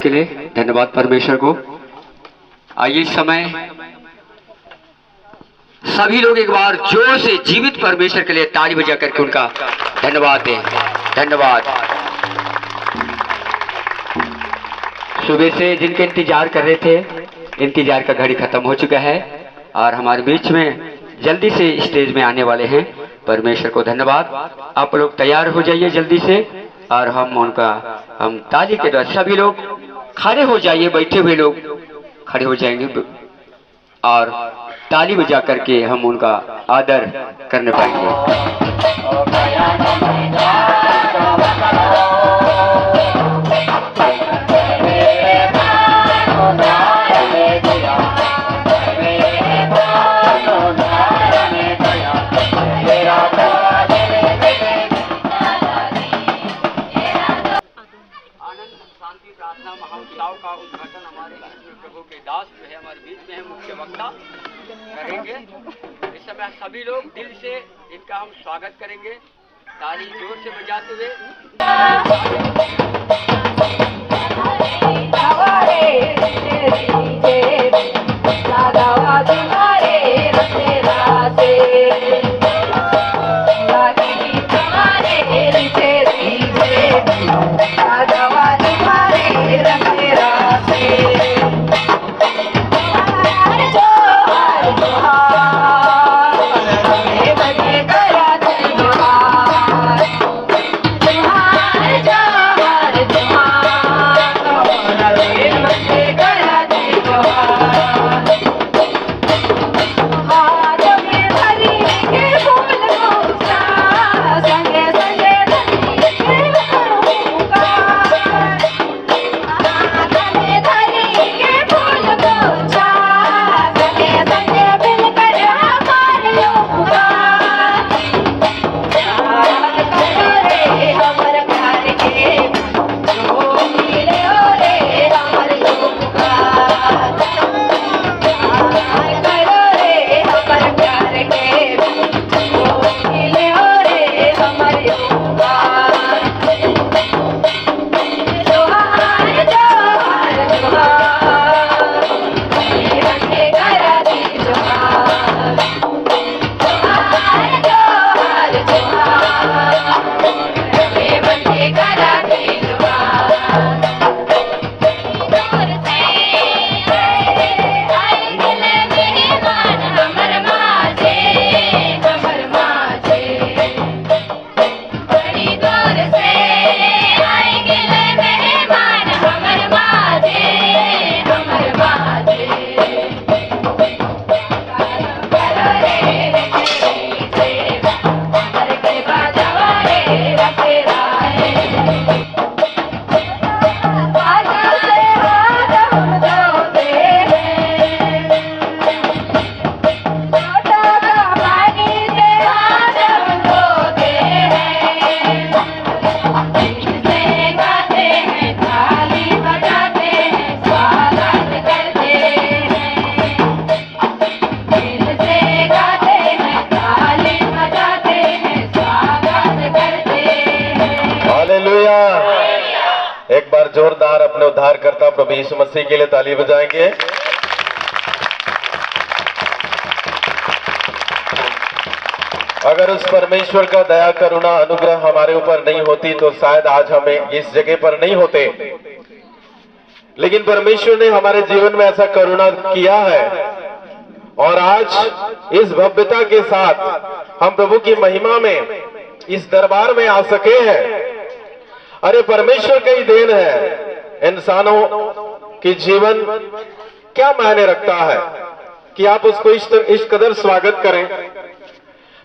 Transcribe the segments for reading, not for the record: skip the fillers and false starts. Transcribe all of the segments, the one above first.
के लिए धन्यवाद परमेश्वर को। आइए इस समय सभी लोग एक बार जोर से जीवित परमेश्वर के लिए ताली बजा करके उनका धन्यवाद दें। धन्यवाद। सुबह से जिनके इंतजार कर रहे थे, इंतजार का घड़ी खत्म हो चुका है और हमारे बीच में जल्दी से स्टेज में आने वाले हैं। परमेश्वर को धन्यवाद। आप लोग तैयार हो जाइए जल्दी से और हम ताली के द्वारा सभी लोग खड़े हो जाइए। बैठे हुए लोग खड़े हो जाएंगे और ताली बजा करके हम उनका आदर करने पाएंगे। प्रार्थना महोत्सव का उद्घाटन हमारे प्रभु के दास जो है हमारे बीच में है, मुख्य वक्ता करेंगे। इस समय सभी लोग दिल से इनका हम स्वागत करेंगे ताली जोर से बजाते हुए। एक बार जोरदार अपने उद्धारकर्ता प्रभु यीशु मसीह के लिए ताली बजाएंगे। अगर उस परमेश्वर का दया करुणा अनुग्रह हमारे ऊपर नहीं होती तो शायद आज हमें इस जगह पर नहीं होते, लेकिन परमेश्वर ने हमारे जीवन में ऐसा करुणा किया है और आज इस भव्यता के साथ हम प्रभु की महिमा में इस दरबार में आ सके हैं। अरे परमेश्वर का ही देन है। इंसानों की जीवन क्या मायने रखता है कि आप उसको इस कदर स्वागत करें।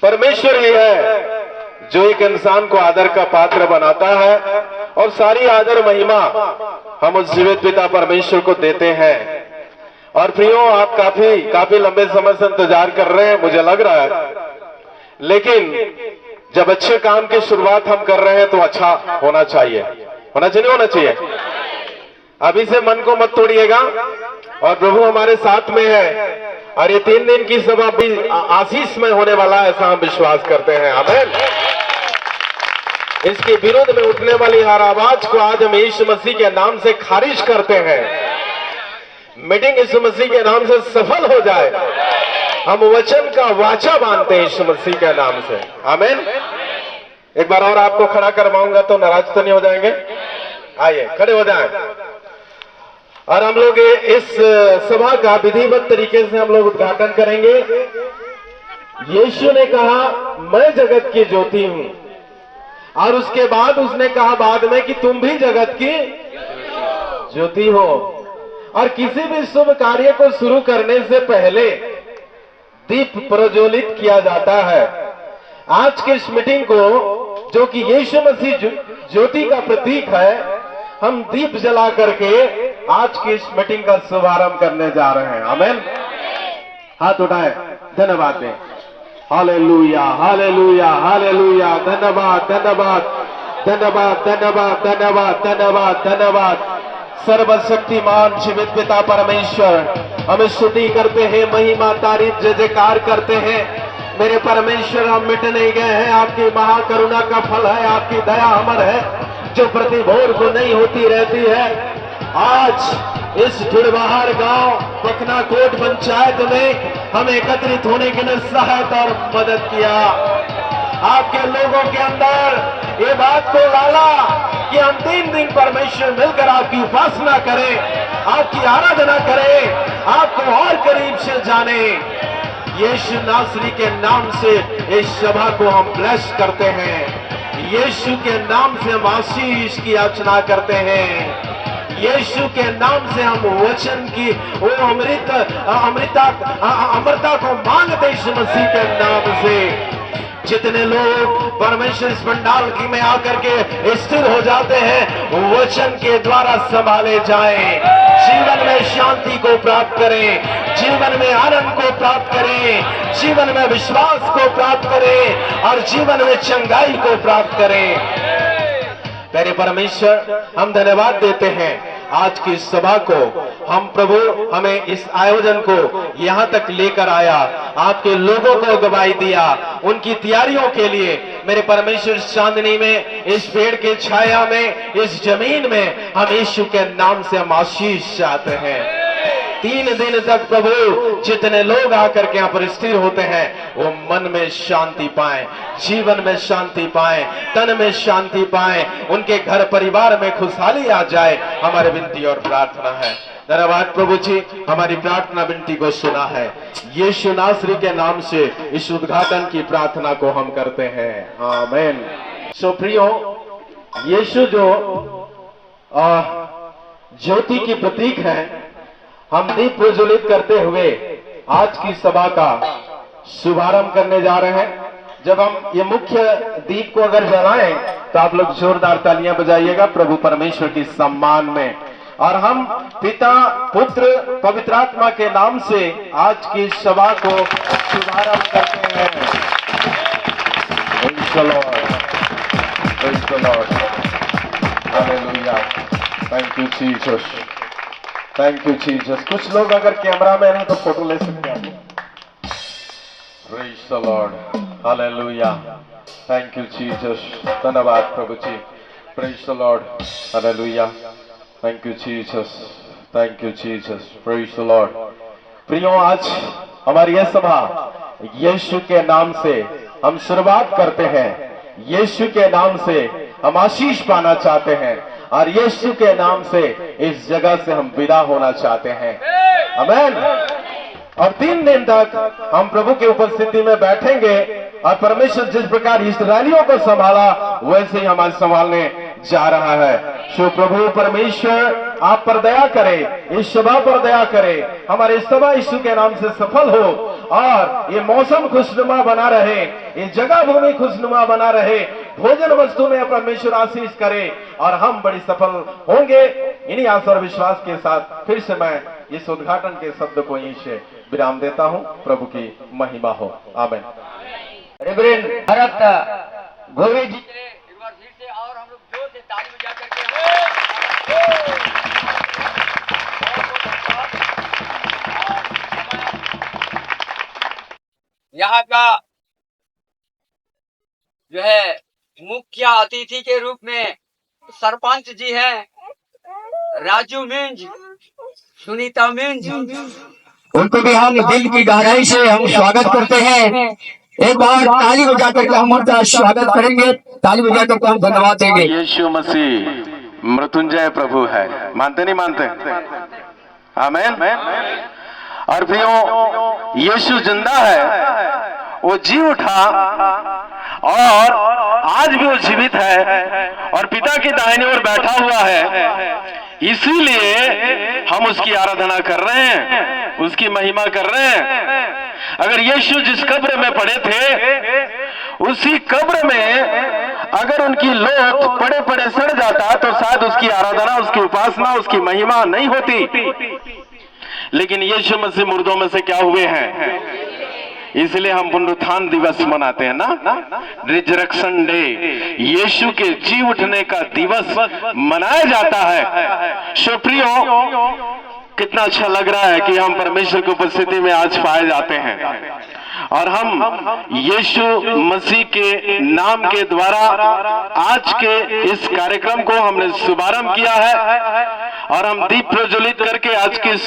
परमेश्वर ही है जो एक इंसान को आदर का पात्र बनाता है और सारी आदर महिमा हम उस जीवित पिता परमेश्वर को देते हैं। और प्रियो, आप काफी लंबे समय से इंतजार कर रहे हैं, मुझे लग रहा है, लेकिन जब अच्छे काम की शुरुआत हम कर रहे हैं तो अच्छा होना चाहिए। होना चाहिए। अभी से मन को मत तोड़िएगा और प्रभु हमारे साथ में है और ये 3 दिन की सभा भी आशीष में होने वाला है, ऐसा हम विश्वास करते हैं। आमीन। इसके विरोध में उठने वाली हर आवाज को आज हम यीशु मसीह के नाम से खारिज करते हैं। मीटिंग यीशु मसीह के नाम से सफल हो जाए। हम वचन का वाचा बांधते हैं यीशु मसीह के नाम से। आमीन। एक बार और आपको खड़ा करवाऊंगा तो नाराज तो नहीं हो जाएंगे? आइए खड़े हो जाएं। और हम लोग इस सभा का विधिवत तरीके से हम लोग उद्घाटन करेंगे। यीशु ने कहा मैं जगत की ज्योति हूं, और उसके बाद उसने कहा बाद में कि तुम भी जगत की ज्योति हो। और किसी भी शुभ कार्य को शुरू करने से पहले दीप प्रज्वलित किया जाता है। आज की इस मीटिंग को, जो कि यीशु मसीह ज्योति का प्रतीक है, हम दीप जला करके आज की इस मीटिंग का शुभारंभ करने जा रहे हैं। आमीन। हाथ उठाए, धन्यवाद दें। Hallelujah, hallelujah, hallelujah. धन्यवाद, धन्यवाद, धन्यवाद, धन्यवाद, धन्यवाद, धन्यवाद, धन्यवाद। सर्वशक्तिमान जीवित पिता परमेश्वर, हम स्तुति करते हैं, महिमा तारीफ जय जयकार करते हैं। मेरे परमेश्वर, हम मिट नहीं गए हैं। आपकी महाकरुणा का फल है, आपकी दया अमर है, जो प्रति भोर को नहीं होती रहती है। आज इस ढुड़बाहर गांव पखनाकोट पंचायत में हम एकत्रित होने के लिए सहायता और मदद किया। आपके लोगों के अंदर ये बात को डाला कि हम 3 दिन परमेश्वर मिलकर आपकी उपासना करें, आपकी आराधना करें, आपको और करीब से जाने। यीशु नासरी के नाम से इस सभा को हम ब्लेस करते हैं। यीशु के नाम से हम आशीष की याचना करते हैं। यीशु के नाम से हम वचन की वो अमृता को मांगते यीशु मसीह के नाम से। जितने लोग परमेश्वर इस पंडाल की में आकर के स्थिर हो जाते हैं, वचन के द्वारा संभाले जाएं, जीवन में शांति को प्राप्त करें, जीवन में आनंद को प्राप्त करें, जीवन में विश्वास को प्राप्त करें और जीवन में चंगाई को प्राप्त करें। प्यारे परमेश्वर, हम धन्यवाद देते हैं आज की सभा को। हम प्रभु हमें इस आयोजन को यहाँ तक लेकर आया, आपके लोगों को गवाही दिया, उनकी तैयारियों के लिए मेरे परमेश्वर चांदनी में, इस पेड़ के छाया में, इस जमीन में हम यीशु के नाम से हम आशीष चाहते हैं। 3 दिन तक प्रभु जितने लोग आकर के यहाँ पर स्थिर होते हैं, वो मन में शांति पाएं, जीवन में शांति पाएं, तन में शांति पाएं, उनके घर परिवार में खुशहाली आ जाए, हमारी विनती और प्रार्थना है। धन्यवाद प्रभु जी, हमारी प्रार्थना विनती को सुना है। यीशु नासरी के नाम से इस उद्घाटन की प्रार्थना को हम करते हैं। आमीन। सो प्रियो, यीशु जो ज्योति की प्रतीक है, हम दीप प्रज्वलित करते हुए आज की सभा का शुभारंभ करने जा रहे हैं। जब हम ये मुख्य दीप को अगर जलाएं तो आप लोग जोरदार तालियां बजाइएगा प्रभु परमेश्वर की सम्मान में। और हम पिता, पुत्र, पवित्र आत्मा के नाम से आज की सभा को शुभारंभ करते हैं। Praise the Lord. Praise the Lord. Hallelujah. Thank you Jesus. Thank you Jesus. कुछ लोग अगर कैमरा मैन है तो फोटो ले सकते हैं। Praise the Lord, hallelujah, thank you Jesus. धन्यवाद प्रभु जी। Praise the Lord, hallelujah, thank you Jesus, thank you Jesus. Praise the Lord. प्रियो, आज हमारी यह सभा यीशु के नाम से हम शुरुआत करते हैं। यीशु के नाम से हम आशीष पाना चाहते हैं और यीशु के नाम से इस जगह से हम विदा होना चाहते हैं। आमीन। और 3 दिन तक हम प्रभु की उपस्थिति में बैठेंगे और परमेश्वर जिस प्रकार इस्राएलियों को संभाला वैसे ही हमारे संभालने जा रहा है। सो प्रभु परमेश्वर आप पर दया करें, इस सभा पर दया करें, हमारी सभा यीशु के नाम से सफल हो और ये मौसम खुशनुमा बना रहे, ये जगह भूमि खुशनुमा बना रहे, भोजन वस्तु में परमेश्वर आशीष करे और हम बड़ी सफल होंगे। इन्हीं आशा और विश्वास के साथ फिर से मैं इस उद्घाटन के शब्द को यहीं से विराम देता हूं। प्रभु की महिमा हो। आमीन। रेवरेंड भरत घोवे जी के लिए एक बार फिर से और हम लोग जोर से ताली बजा करके यहाँ का जो है मुख्य अतिथि के रूप में सरपंच जी हैं, राजू मिंज, सुनीता मिंज, उनको भी हम दिल की गहराई से हम स्वागत करते हैं। एक बार ताली बजा करके हम उनका स्वागत करेंगे, ताली बजा करके हम धन्यवाद देंगे। यीशु मसीह मृत्युंजय प्रभु है, मानते नहीं मानते? आमीन। और प्रियो, यीशु जिंदा है, वो जी उठा और आज भी वो जीवित है और पिता की दाहिनी ओर बैठा हुआ है। इसीलिए हम उसकी आराधना कर रहे हैं, उसकी महिमा कर रहे हैं। अगर यीशु जिस कब्र में पड़े थे, उसी कब्र में अगर उनकी लोथ पड़े पड़े सड़ जाता तो शायद उसकी आराधना, उसकी उपासना, उसकी महिमा नहीं होती। लेकिन यीशु मसीह मुर्दों में से क्या हुए हैं, इसलिए हम पुनरुत्थान दिवस मनाते हैं ना, रिजरेक्शन डे, यीशु के जी उठने का दिवस मनाया जाता है। सो प्रियो, कितना अच्छा लग रहा है कि हम परमेश्वर की उपस्थिति में आज पाए जाते हैं और हम यीशु मसीह के नाम के द्वारा आज के इस कार्यक्रम को हमने शुभारंभ किया है और हम दीप प्रज्वलित करके आज की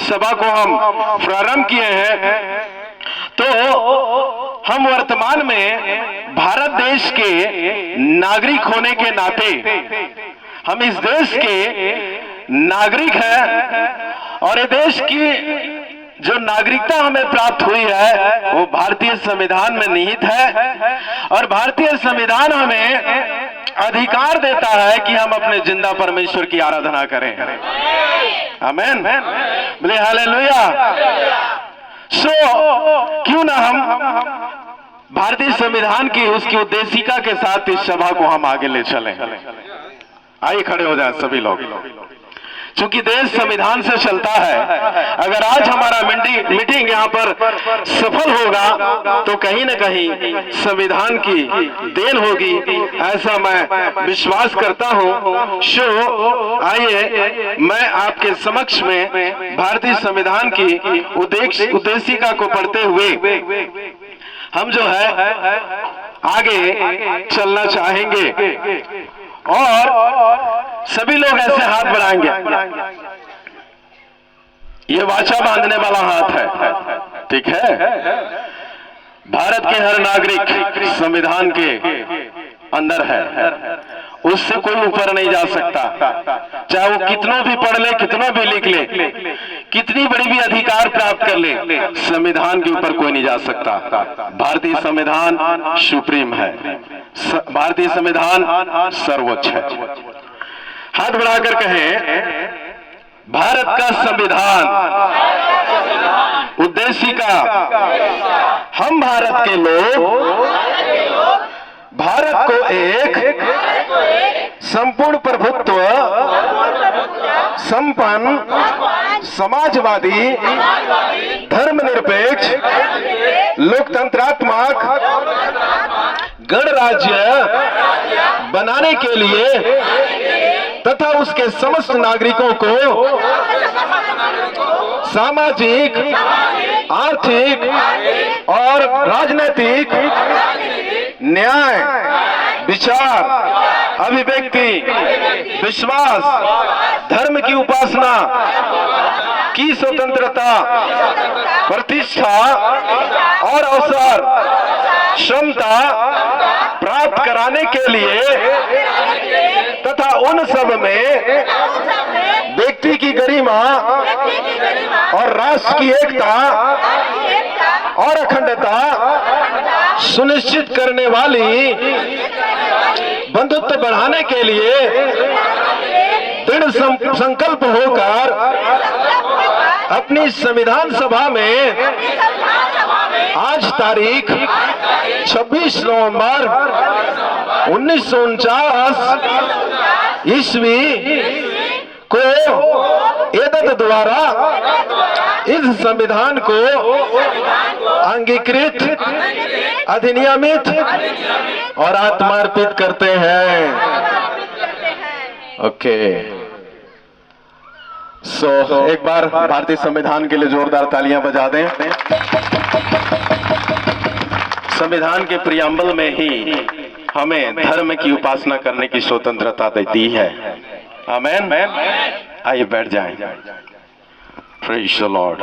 सभा को हम प्रारंभ किए हैं। तो हम वर्तमान में भारत देश के नागरिक होने के नाते हम इस देश के नागरिक हैं और ये देश की जो नागरिकता हमें प्राप्त हुई है वो भारतीय संविधान में निहित है और भारतीय संविधान हमें अधिकार देता है कि हम अपने जिंदा परमेश्वर की आराधना करें। आमीन, बोले हालेलुया। सो क्यों ना हम भारतीय संविधान की उसकी उद्देशिका के साथ इस सभा को हम आगे ले चलें। आइए खड़े हो जाए सभी लोग। चूंकि देश संविधान से चलता है, अगर आज हमारा मीटिंग यहाँ पर सफल होगा तो कहीं न कहीं संविधान की देन होगी, ऐसा मैं विश्वास करता हूँ। सो आइए मैं आपके समक्ष में भारतीय संविधान की उद्देशिका को पढ़ते हुए हम जो है आगे चलना चाहेंगे और सभी लोग ऐसे हाथ बढ़ाएंगे। ये वाचा बांधने वाला हाथ है, ठीक है? भारत के हर नागरिक संविधान के अंदर है, उससे कोई ऊपर नहीं जा सकता। चाहे वो कितनों भी पढ़ ले, कितनों भी लिख ले, कितनी बड़ी भी अधिकार प्राप्त कर ले, संविधान के ऊपर कोई नहीं जा सकता। भारतीय संविधान सुप्रीम है, भारतीय संविधान सर्वोच्च है। हाथ बढ़ाकर कहें, भारत का संविधान उद्देशिका, हम भारत के लोग भारत को एक संपूर्ण प्रभुत्व संपन्न समाजवादी धर्मनिरपेक्ष लोकतंत्रात्मक गणराज्य बनाने के लिए तथा उसके समस्त नागरिकों को सामाजिक, आर्थिक और राजनीतिक न्याय, विचार, अभिव्यक्ति, विश्वास, धर्म की उपासना की स्वतंत्रता, प्रतिष्ठा और अवसर, क्षमता प्राप्त कराने के लिए तथा उन सब में व्यक्ति की गरिमा और राष्ट्र की एकता और अखंडता सुनिश्चित करने वाली बंधुत्व बढ़ाने के लिए दृढ़ संकल्प होकर अपनी संविधान सभा में आज तारीख 26 नवंबर 1949 ईस्वी को एतद द्वारा इस संविधान को अंगीकृत, अधिनियमित और आत्मार्पित करते हैं। ओके, सो एक बार भारतीय संविधान के लिए जोरदार तालियां बजा दें। संविधान के प्रियम्बल में ही हमें धर्म की उपासना करने की स्वतंत्रता दी है। आमेन। आइए बैठ जाएं। Praise the Lord.